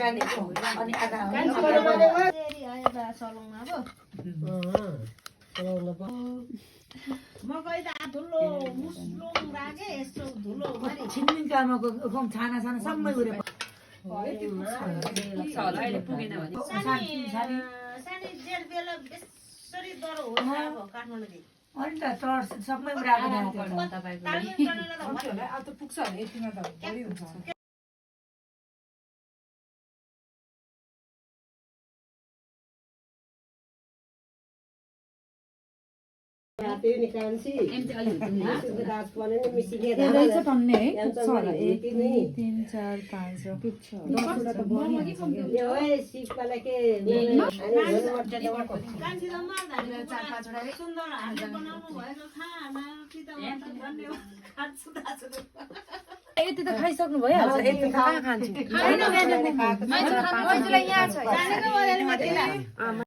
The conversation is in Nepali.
अनि आधा छिन्मिङकामाको छाना छाना सबै उरे अनि त चर्च सबै उराएको त्यो निकाल्सी राजपने नि मिसिके रहेछ भन्ने है पुग्छ होला 1 2 3 4 5 पुग्छ यो है सिपले के यति त खाइसक्नु भयो यति कहाँ खान्छु